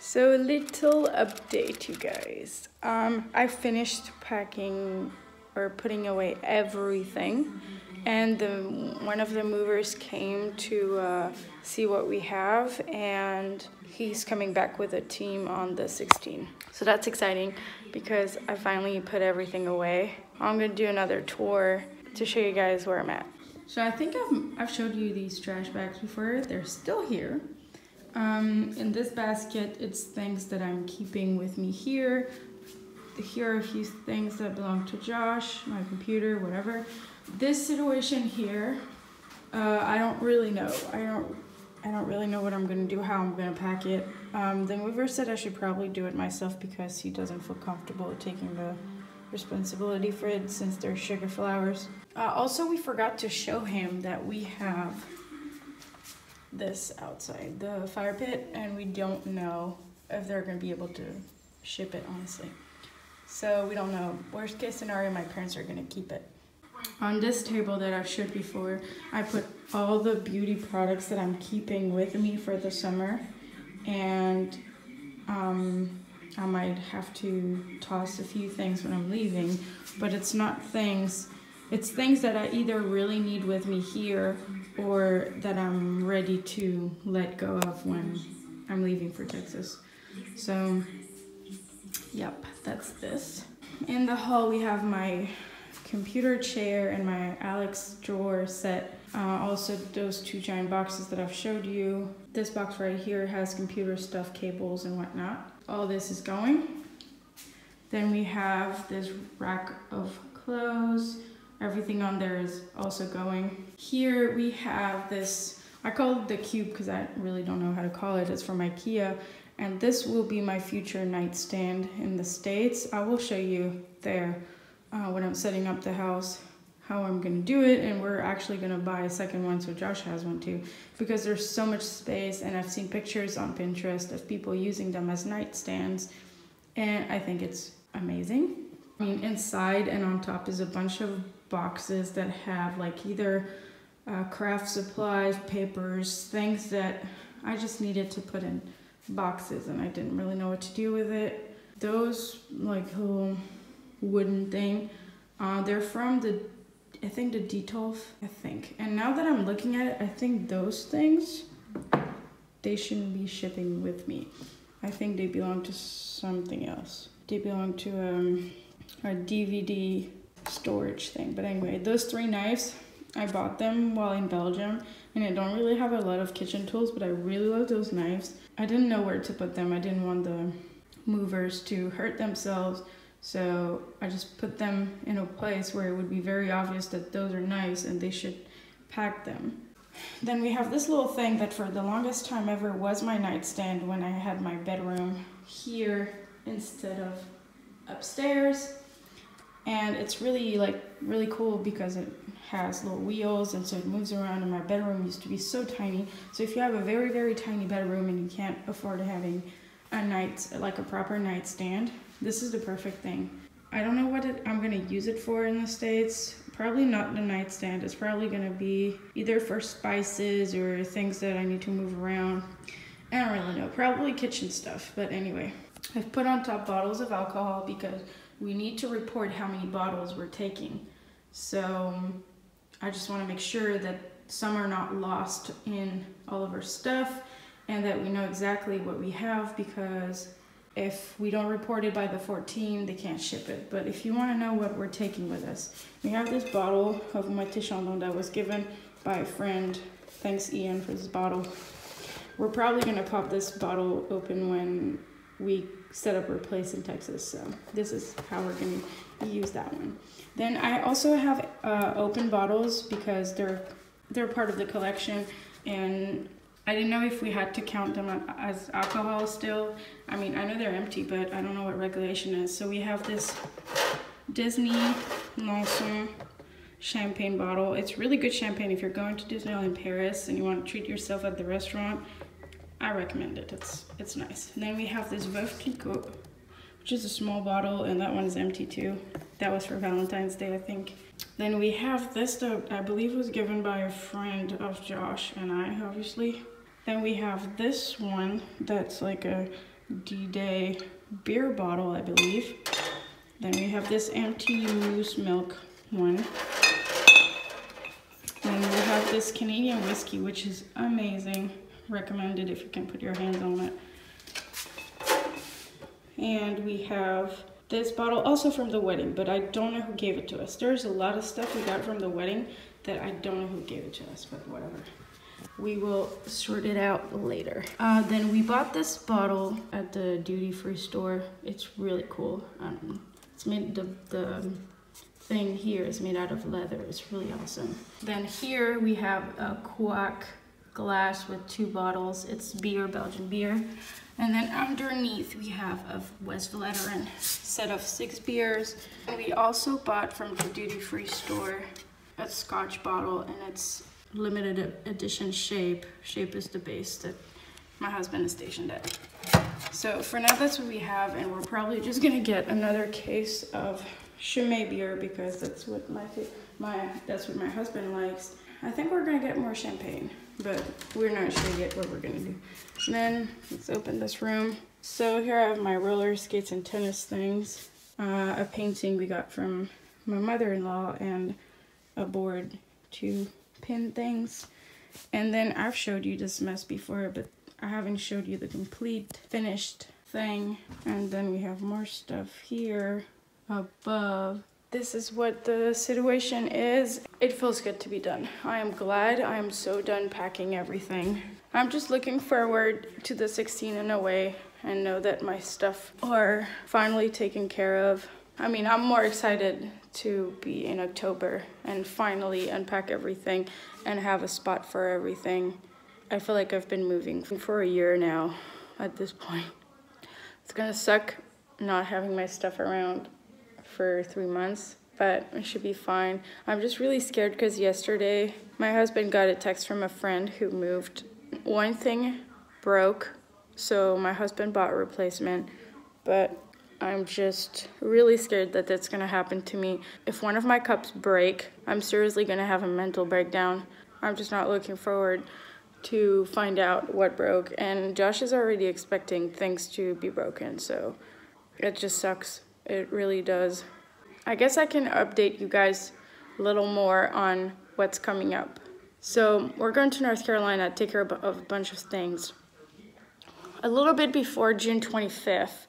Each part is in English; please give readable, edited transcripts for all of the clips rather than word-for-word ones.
So a little update, you guys. I finished packing or putting away everything, and one of the movers came to see what we have, and he's coming back with a team on the 16th. So that's exciting because I finally put everything away. I'm gonna do another tour to show you guys where I'm at. So I think I've showed you these trash bags before. They're still here. In this basket, it's things that I'm keeping with me here. Here are a few things that belong to Josh, my computer, whatever. This situation here, I don't really know. I don't really know what I'm gonna do, how I'm gonna pack it. The mover said I should probably do it myself because he doesn't feel comfortable taking the responsibility for it since they're sugar flowers. Also, we forgot to show him that we have this outside the fire pit, and we don't know if they're going to be able to ship it, honestly. So we don't know. Worst case scenario, my parents are going to keep it. On this table that I've showed before, I put all the beauty products that I'm keeping with me for the summer, and I might have to toss a few things when I'm leaving, but it's not things, it's things that I either really need with me here or that I'm ready to let go of when I'm leaving for Texas. So, yep, that's this. In the hall, we have my computer chair and my Alex drawer set. Also, those two giant boxes that I've showed you. This box right here has computer stuff, cables and whatnot. All this is going. Then we have this rack of clothes. Everything on there is also going. Here we have this, I call it the cube because I really don't know how to call it. It's from IKEA. And this will be my future nightstand in the States. I will show you there when I'm setting up the house, how I'm gonna do it. And we're actually gonna buy a second one so Josh has one too, because there's so much space, and I've seen pictures on Pinterest of people using them as nightstands, and I think it's amazing. I mean, inside and on top is a bunch of boxes that have like either craft supplies, papers, things that I just needed to put in boxes and I didn't really know what to do with it. Those like little wooden thing, they're from I think the Detolf, I think. And now that I'm looking at it, I think those things, they shouldn't be shipping with me. I think they belong to something else. They belong to a DVD storage thing. But anyway, those three knives, I bought them while in Belgium, and I don't really have a lot of kitchen tools, but I really love those knives. I didn't know where to put them. I didn't want the movers to hurt themselves, so I just put them in a place where it would be very obvious that those are knives and they should pack them. Then we have this little thing that for the longest time ever was my nightstand when I had my bedroom here instead of upstairs. And it's really cool because it has little wheels, and so it moves around, and my bedroom used to be so tiny. So if you have a very, very tiny bedroom and you can't afford having a proper nightstand, this is the perfect thing. I don't know what I'm gonna use it for in the States. Probably not the nightstand. It's probably gonna be either for spices or things that I need to move around. I don't really know, probably kitchen stuff, but anyway. I've put on top bottles of alcohol because we need to report how many bottles we're taking. So I just want to make sure that some are not lost in all of our stuff and that we know exactly what we have, because if we don't report it by the 14th, they can't ship it. But if you want to know what we're taking with us, we have this bottle of Moët Chandon that was given by a friend. Thanks, Ian, for this bottle. We're probably going to pop this bottle open when we set up our place in Texas, so this is how we're going to use that one. Then I also have open bottles because they're part of the collection, and I didn't know if we had to count them as alcohol still. I mean, I know they're empty, but I don't know what regulation is. So we have this Disney Lanson champagne bottle. It's really good champagne if you're going to Disneyland Paris and you want to treat yourself at the restaurant. I recommend it. It's nice. And then we have this Veuve Clicquot, which is a small bottle, and that one is empty too. That was for Valentine's Day, I think. Then we have this that I believe was given by a friend of Josh and I, obviously. Then we have this one that's like a D-Day beer bottle, I believe. Then we have this empty moose milk one. And we have this Canadian whiskey, which is amazing. Recommended if you can put your hands on it. And we have this bottle also from the wedding, but I don't know who gave it to us. There's a lot of stuff we got from the wedding that I don't know who gave it to us, but whatever. We will sort it out later. Then we bought this bottle at the duty-free store. It's really cool. It's made, the thing here is made out of leather. It's really awesome. Then here we have a quack glass with 2 bottles. It's beer, Belgian beer. And then underneath we have a West Veteran set of 6 beers. And we also bought from the duty-free store a Scotch bottle, and it's limited edition shape. Shape is the base that my husband is stationed at. So for now, that's what we have, and we're probably just gonna get another case of Chimay beer because that's what that's what my husband likes. I think we're gonna get more champagne, but we're not sure yet what we're gonna do. And then let's open this room. So here I have my roller skates and tennis things, a painting we got from my mother-in-law, and a board to pin things. And then I've showed you this mess before, but I haven't showed you the complete finished thing. And then we have more stuff here above. This is what the situation is. It feels good to be done. I am glad. I am so done packing everything. I'm just looking forward to the 16 and away and know that my stuff are finally taken care of. I mean, I'm more excited to be in October and finally unpack everything and have a spot for everything. I feel like I've been moving for a year now at this point. It's gonna suck not having my stuff around for 3 months, but it should be fine. I'm just really scared because yesterday my husband got a text from a friend who moved. One thing broke, so my husband bought a replacement, but I'm just really scared that that's gonna happen to me. If one of my cups break, I'm seriously gonna have a mental breakdown. I'm just not looking forward to find out what broke, and Josh is already expecting things to be broken, so it just sucks. It really does. I guess I can update you guys a little more on what's coming up. So we're going to North Carolina to take care of a bunch of things. A little bit before June 25th,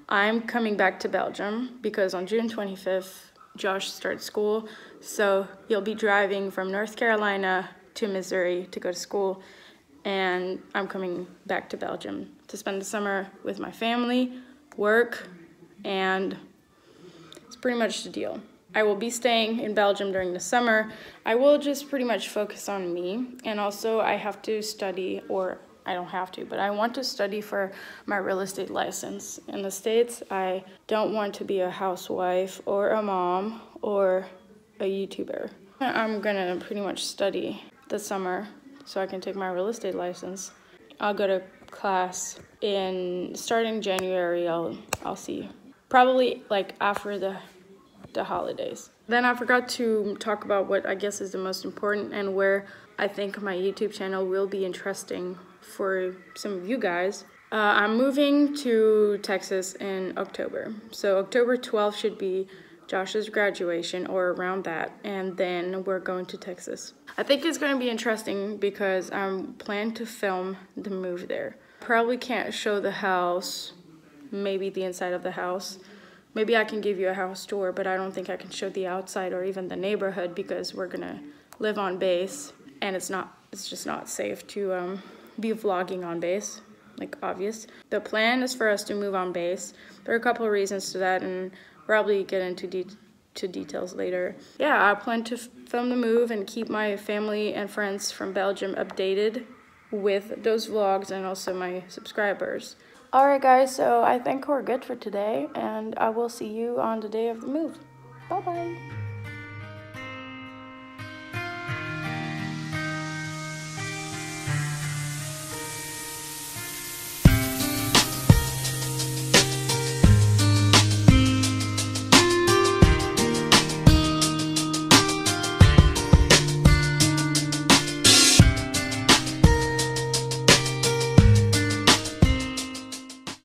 I'm coming back to Belgium because on June 25th, Josh starts school. So he'll be driving from North Carolina to Missouri to go to school. And I'm coming back to Belgium to spend the summer with my family, work, and it's pretty much the deal. I will be staying in Belgium during the summer. I will just pretty much focus on me. And also I have to study, or I don't have to, but I want to study for my real estate license. In the States, I don't want to be a housewife or a mom or a YouTuber. I'm gonna pretty much study this summer so I can take my real estate license. I'll go to class starting January. I'll see. Probably like after the holidays. Then I forgot to talk about what I guess is the most important and where I think my YouTube channel will be interesting for some of you guys. I'm moving to Texas in October. So October 12th should be Josh's graduation or around that, and then we're going to Texas. I think it's going to be interesting because I'm planning to film the move there. Probably can't show the house, maybe the inside of the house. Maybe I can give you a house tour, but I don't think I can show the outside or even the neighborhood because we're gonna live on base, and it's just not safe to be vlogging on base, like obvious. The plan is for us to move on base. There are a couple of reasons to that, and probably get into details later. Yeah, I plan to film the move and keep my family and friends from Belgium updated with those vlogs and also my subscribers. Alright guys, so I think we're good for today, and I will see you on the day of the move. Bye bye!